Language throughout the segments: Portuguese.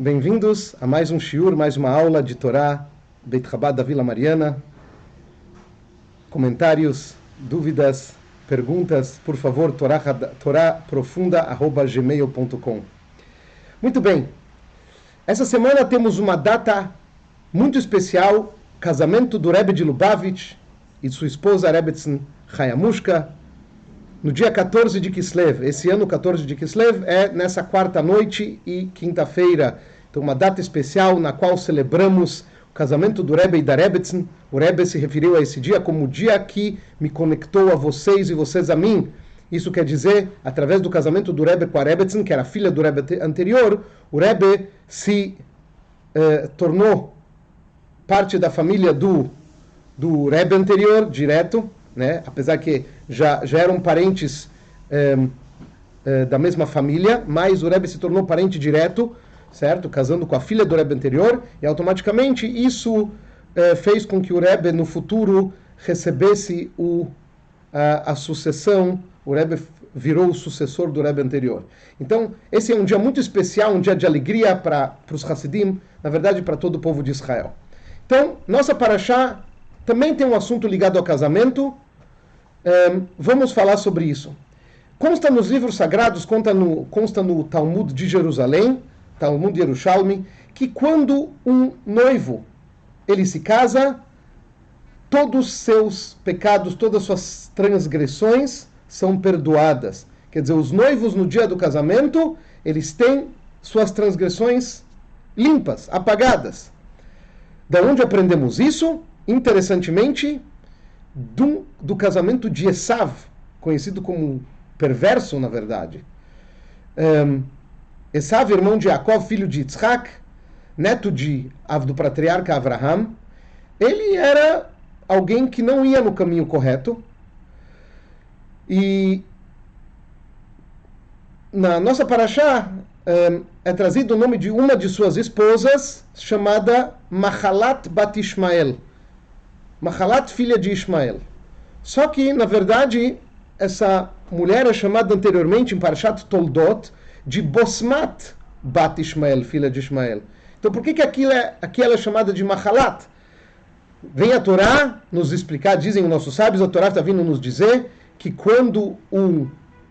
Bem-vindos a mais um shiur, mais uma aula de Torá, Beit Chabad da Vila Mariana. Comentários, dúvidas, perguntas, por favor, toraprofunda@gmail.com. Muito bem, essa semana temos uma data muito especial, casamento do Rebbe de Lubavitch e sua esposa Rebbetzin Hayamushka, no dia 14 de Kislev. Esse ano, 14 de Kislev, é nessa quarta noite e quinta-feira. Então, uma data especial na qual celebramos o casamento do Rebbe e da Rebbetzin. O Rebbe se referiu a esse dia como o dia que me conectou a vocês e vocês a mim. Isso quer dizer, através do casamento do Rebbe com a Rebbetzin, que era filha do Rebbe anterior, o Rebbe se tornou parte da família do Rebbe anterior, direto, né? Apesar que já eram parentes da mesma família, mas o Rebbe se tornou parente direto, certo? Casando com a filha do Rebbe anterior, e automaticamente isso fez com que o Rebbe no futuro recebesse a sucessão. O Rebbe virou o sucessor do Rebbe anterior. Então, esse é um dia muito especial, um dia de alegria para os Hassidim, na verdade para todo o povo de Israel. Então, nossa paraxá também tem um assunto ligado ao casamento. Vamos falar sobre isso. Consta nos livros sagrados, consta no Talmud de Jerusalém, Talmud Yerushalmi, que quando um noivo ele se casa, todos os seus pecados, todas as suas transgressões são perdoadas. Quer dizer, os noivos no dia do casamento, eles têm suas transgressões limpas, apagadas. Da onde aprendemos isso? Interessantemente, do casamento de Esav, conhecido como perverso, na verdade. Esav, irmão de Jacob, filho de Yitzhak, neto do patriarca Avraham, ele era alguém que não ia no caminho correto. E na nossa paraxá é trazido o nome de uma de suas esposas, chamada Mahalat Bat Ishmael. Mahalat, filha de Ismael. Só que, na verdade, essa mulher é chamada anteriormente, em Parashat Toldot, de Bosmat Bat Ishmael, filha de Ismael. Então, por que aqui ela é chamada de Mahalat? Vem a Torá nos explicar, dizem os nossos sábios, a Torá está vindo nos dizer que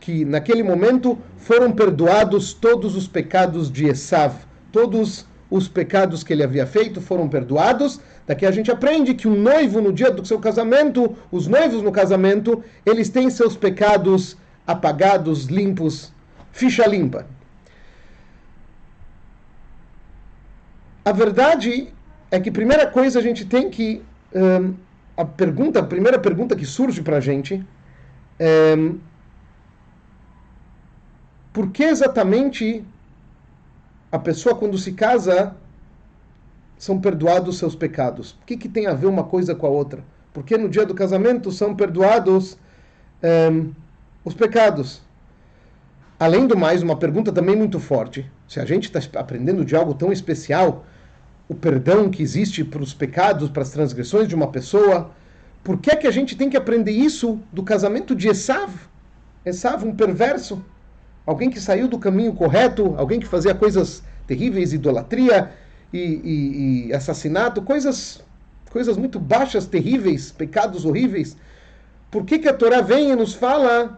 que naquele momento foram perdoados todos os pecados de Esav, todos os pecados que ele havia feito foram perdoados. Daqui a gente aprende que um noivo no dia do seu casamento, os noivos no casamento, eles têm seus pecados apagados, limpos, ficha limpa. A verdade é que, primeira coisa, a gente tem que... a primeira pergunta que surge para a gente é... por que exatamente a pessoa, quando se casa, são perdoados seus pecados? O que tem a ver uma coisa com a outra? Por que no dia do casamento são perdoados os pecados? Além do mais, uma pergunta também muito forte. Se a gente está aprendendo de algo tão especial, o perdão que existe para os pecados, para as transgressões de uma pessoa, por que a gente tem que aprender isso do casamento de Esav? Esav, um perverso, alguém que saiu do caminho correto, alguém que fazia coisas terríveis, idolatria e assassinato, coisas muito baixas, terríveis, pecados horríveis. Por que a Torá vem e nos fala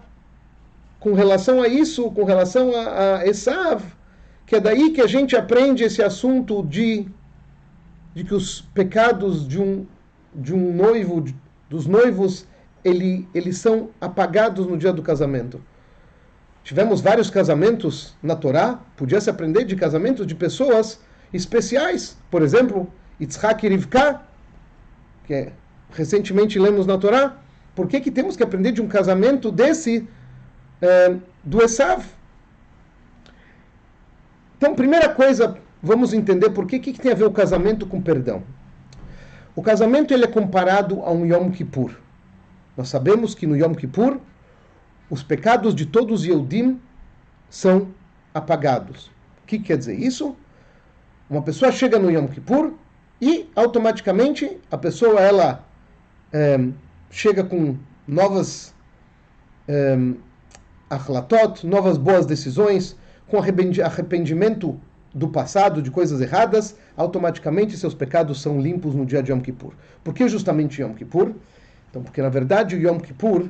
com relação a isso, com relação a Esav, que é daí que a gente aprende esse assunto de que os pecados de um noivo, dos noivos, eles são apagados no dia do casamento. Tivemos vários casamentos na Torá, podia se aprender de casamentos de pessoas especiais. Por exemplo, Yitzhak e Rivka, que recentemente lemos na Torá. Por que temos que aprender de um casamento desse, do Esav? Então, primeira coisa, vamos entender por que tem a ver o casamento com perdão. O casamento ele é comparado a um Yom Kippur. Nós sabemos que no Yom Kippur, os pecados de todos os Yehudim são apagados. O que quer dizer isso? Uma pessoa chega no Yom Kippur e, automaticamente, a pessoa ela chega com novas ahlatot, novas boas decisões, com arrependimento do passado, de coisas erradas, automaticamente seus pecados são limpos no dia de Yom Kippur. Por que justamente Yom Kippur? Então, porque na verdade o Yom Kippur,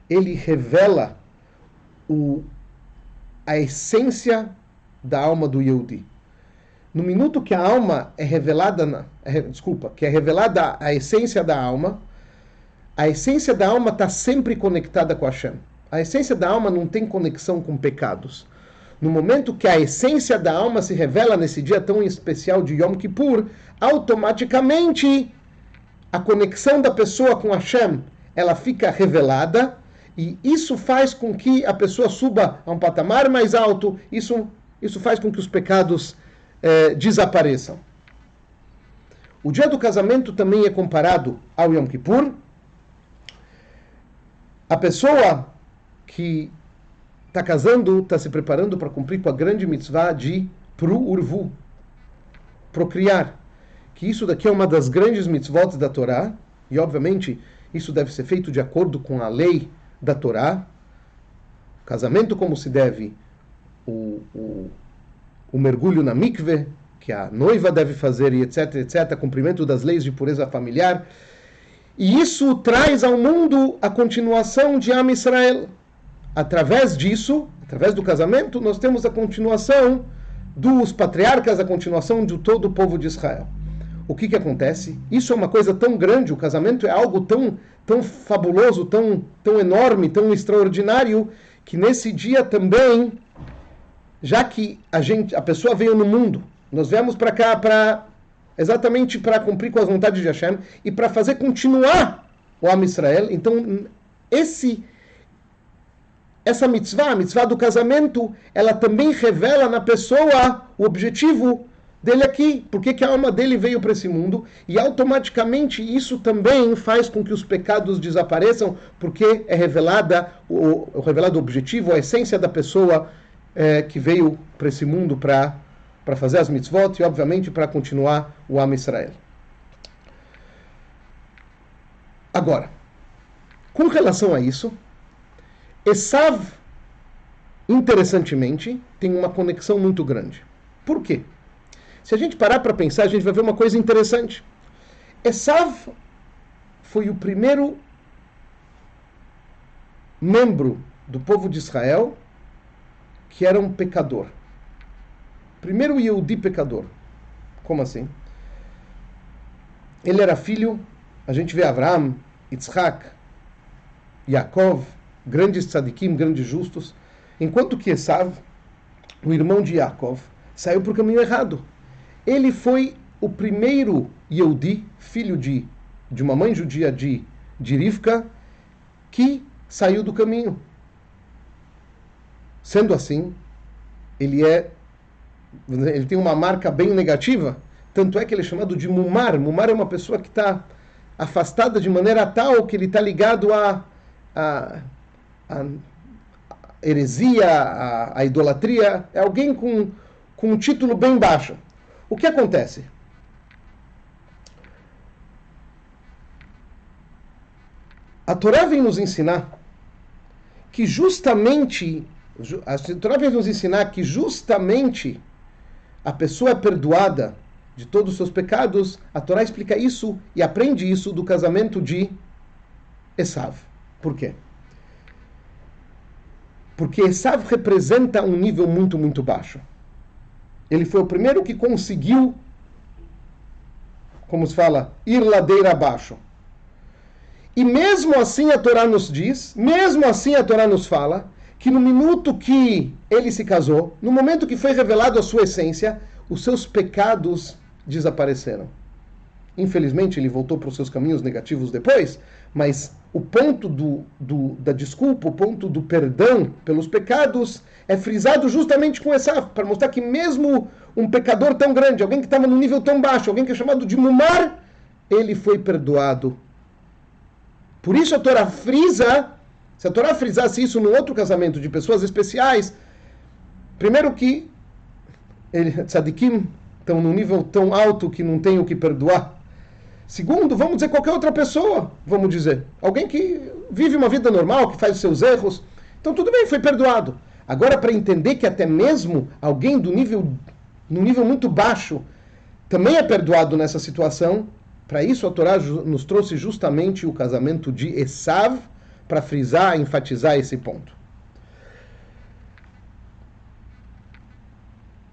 ele revela a essência da alma do Yehudi. No minuto que a alma é revelada, que é revelada a essência da alma está sempre conectada com Hashem. A essência da alma não tem conexão com pecados. No momento que a essência da alma se revela nesse dia tão especial de Yom Kippur, automaticamente a conexão da pessoa com Hashem, ela fica revelada, e isso faz com que a pessoa suba a um patamar mais alto, isso faz com que os pecados desapareçam. O dia do casamento também é comparado ao Yom Kippur. A pessoa que está casando, está se preparando para cumprir com a grande mitzvah de Pru-Urvu, procriar. Que isso daqui é uma das grandes mitzvot da Torá, e obviamente isso deve ser feito de acordo com a lei da Torá. Casamento como se deve, o mergulho na mikve, que a noiva deve fazer, e etc, etc, cumprimento das leis de pureza familiar. E isso traz ao mundo a continuação de Am Israel. Através disso, através do casamento, nós temos a continuação dos patriarcas, a continuação de todo o povo de Israel. O que acontece? Isso é uma coisa tão grande, o casamento é algo tão fabuloso, tão enorme, tão extraordinário, que nesse dia também, já que a pessoa veio no mundo, nós viemos para cá exatamente para cumprir com as vontades de Hashem e para fazer continuar o Am Israel. Então, essa mitzvah, a mitzvah do casamento, ela também revela na pessoa o objetivo dele aqui, porque que a alma dele veio para esse mundo, e automaticamente isso também faz com que os pecados desapareçam, porque é revelado o objetivo, a essência da pessoa que veio para esse mundo para fazer as mitzvot e, obviamente, para continuar o Am Israel. Agora, com relação a isso, Esav, interessantemente, tem uma conexão muito grande. Por quê? Se a gente parar para pensar, a gente vai ver uma coisa interessante. Esav foi o primeiro membro do povo de Israel que era um pecador. Primeiro Yehudi pecador. Como assim? Ele era filho, a gente vê Avraham, Yitzhak, Yaakov, grandes tzadikim, grandes justos, enquanto que Esav, o irmão de Yaakov, saiu para o caminho errado. Ele foi o primeiro Yehudi, filho de uma mãe judia de Rivka, que saiu do caminho. Sendo assim, ele tem uma marca bem negativa, tanto é que ele é chamado de Mumar. Mumar é uma pessoa que está afastada de maneira tal que ele está ligado à heresia, à idolatria. É alguém com um título bem baixo. O que acontece? A Torá vem nos ensinar que justamente a pessoa é perdoada de todos os seus pecados. A Torá explica isso e aprende isso do casamento de Esav. Por quê? Porque Esav representa um nível muito, muito baixo. Ele foi o primeiro que conseguiu, como se fala, ir ladeira abaixo. E mesmo assim a Torá nos diz, mesmo assim a Torá nos fala, que no minuto que ele se casou, no momento que foi revelado a sua essência, os seus pecados desapareceram. Infelizmente ele voltou para os seus caminhos negativos depois, mas o ponto da desculpa, o ponto do perdão pelos pecados é frisado justamente com Esav, para mostrar que mesmo um pecador tão grande, alguém que estava num nível tão baixo, alguém que é chamado de Mumar, ele foi perdoado. Por isso a Torá frisa, se a Torá frisasse isso num outro casamento de pessoas especiais, primeiro que tzadikim estão num nível tão alto que não tem o que perdoar. Segundo, vamos dizer qualquer outra pessoa, vamos dizer. Alguém que vive uma vida normal, que faz os seus erros. Então tudo bem, foi perdoado. Agora, para entender que até mesmo alguém do nível num nível muito baixo, também é perdoado nessa situação. Para isso a Torá nos trouxe justamente o casamento de Esav, para frisar, enfatizar esse ponto.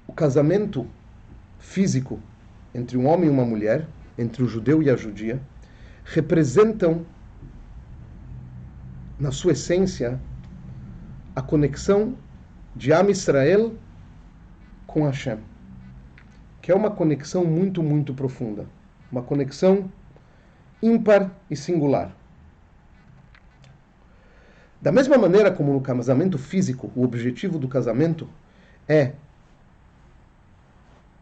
O casamento físico entre um homem e uma mulher, entre o judeu e a judia, representam, na sua essência, a conexão de Am Israel com Hashem, que é uma conexão muito, muito profunda, uma conexão ímpar e singular. Da mesma maneira como no casamento físico, o objetivo do casamento é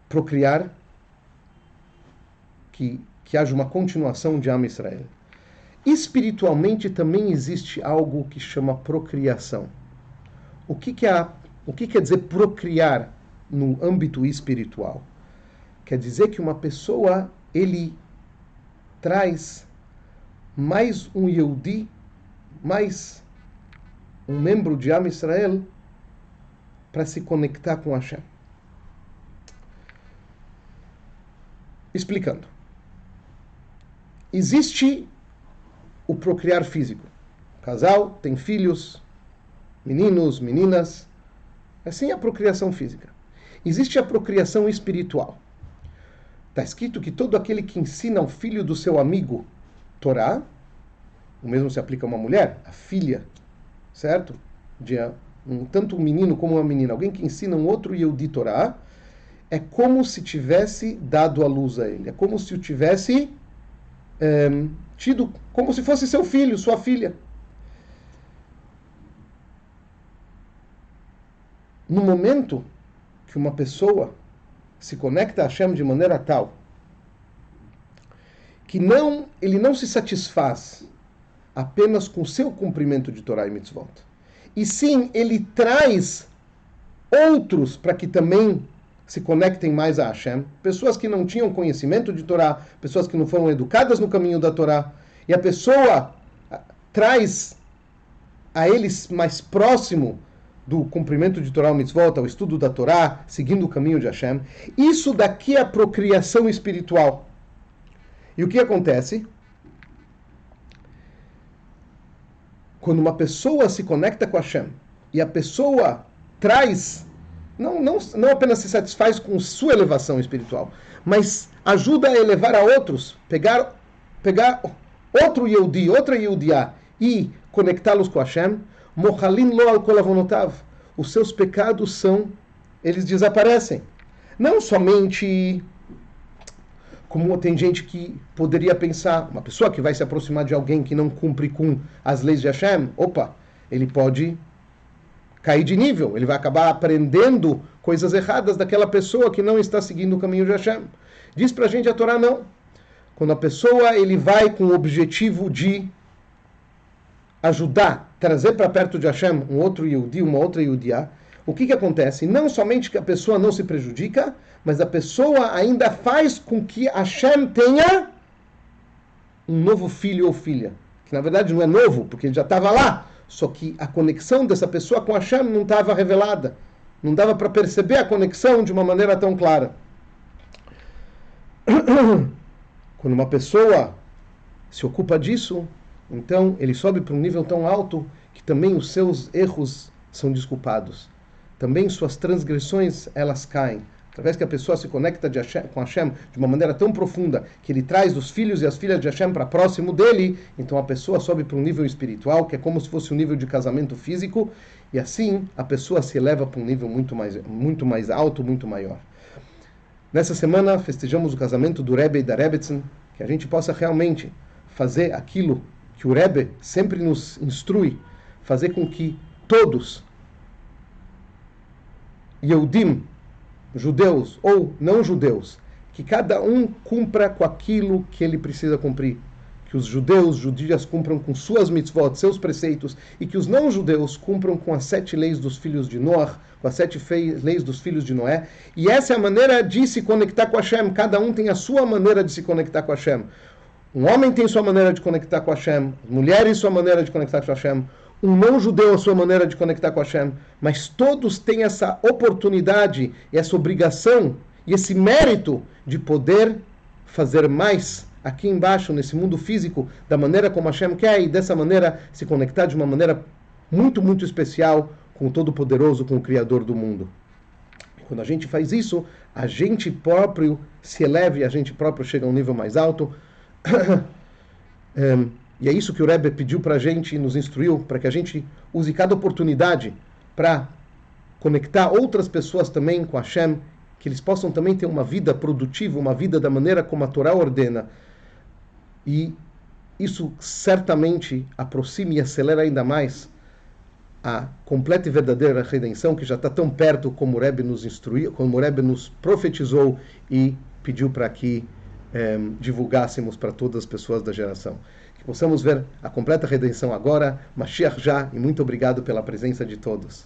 procriar, que haja uma continuação de Am Israel. Espiritualmente também existe algo que chama procriação. O que quer dizer procriar no âmbito espiritual? Quer dizer que uma pessoa, ele traz mais um Yehudi, mais um membro de Am Israel para se conectar com Hashem. Explicando. Existe o procriar físico. O casal tem filhos, meninos, meninas. Assim é a procriação física. Existe a procriação espiritual. Está escrito que todo aquele que ensina ao filho do seu amigo Torá, o mesmo se aplica a uma mulher, a filha, certo? Tanto um menino como uma menina, alguém que ensina um outro Yehudi Torá, é como se tivesse dado a luz a ele. É como se o tivesse tido, como se fosse seu filho, sua filha. No momento que uma pessoa se conecta a Hashem de maneira tal que ele não se satisfaz apenas com seu cumprimento de Torá e Mitzvot, e sim ele traz outros para que também se conectem mais a Hashem, pessoas que não tinham conhecimento de Torá, pessoas que não foram educadas no caminho da Torá, e a pessoa traz a eles mais próximo do cumprimento de Torá ou Mitzvot, ao estudo da Torá, seguindo o caminho de Hashem. Isso daqui é a procriação espiritual. E o que acontece? Quando uma pessoa se conecta com Hashem, e a pessoa traz, não apenas se satisfaz com sua elevação espiritual, mas ajuda a elevar a outros, pegar outro Yehudi, outra Yehudiá, e conectá-los com Hashem, Mochalin lo al kol avonotav, os seus pecados eles desaparecem. Não somente, como tem gente que poderia pensar, uma pessoa que vai se aproximar de alguém que não cumpre com as leis de Hashem, ele pode cair de nível, ele vai acabar aprendendo coisas erradas daquela pessoa que não está seguindo o caminho de Hashem. Diz pra gente a Torá, não. Quando a pessoa ele vai com o objetivo de ajudar, trazer para perto de Hashem um outro Yehudi, uma outra Yehudiá, o que acontece? Não somente que a pessoa não se prejudica, mas a pessoa ainda faz com que Hashem tenha um novo filho ou filha. Que na verdade não é novo, porque ele já estava lá. Só que a conexão dessa pessoa com Hashem não estava revelada. Não dava para perceber a conexão de uma maneira tão clara. Quando uma pessoa se ocupa disso, então ele sobe para um nível tão alto que também os seus erros são desculpados. Também suas transgressões, elas caem. Através que a pessoa se conecta com Hashem de uma maneira tão profunda que ele traz os filhos e as filhas de Hashem para próximo dele, então a pessoa sobe para um nível espiritual, que é como se fosse um nível de casamento físico, e assim a pessoa se eleva para um nível muito mais alto, muito maior. Nessa semana festejamos o casamento do Rebbe e da Rebbetzin, que a gente possa realmente fazer aquilo que o Rebbe sempre nos instrui, fazer com que todos, Yehudim, judeus ou não judeus, que cada um cumpra com aquilo que ele precisa cumprir. Que os judias cumpram com suas mitzvot, seus preceitos, e que os não judeus cumpram com as 7 leis dos filhos de Noah, com as 7 leis dos filhos de Noé. E essa é a maneira de se conectar com Hashem. Cada um tem a sua maneira de se conectar com Hashem. Um homem tem sua maneira de conectar com Hashem, mulheres sua maneira de conectar com Hashem, um não-judeu a sua maneira de conectar com Hashem, mas todos têm essa oportunidade e essa obrigação e esse mérito de poder fazer mais aqui embaixo, nesse mundo físico, da maneira como Hashem quer, e dessa maneira se conectar de uma maneira muito, muito especial com o Todo-Poderoso, com o Criador do mundo. Quando a gente faz isso, a gente próprio se eleva e a gente próprio chega a um nível mais alto. E é isso que o Rebbe pediu para a gente e nos instruiu, para que a gente use cada oportunidade para conectar outras pessoas também com Hashem, que eles possam também ter uma vida produtiva, uma vida da maneira como a Torá ordena. E isso certamente aproxima e acelera ainda mais a completa e verdadeira redenção, que já está tão perto como o Rebbe nos instruiu, como o Rebbe nos profetizou e pediu para que divulgássemos para todas as pessoas da geração. Que possamos ver a completa redenção agora, Mashiach já, e muito obrigado pela presença de todos.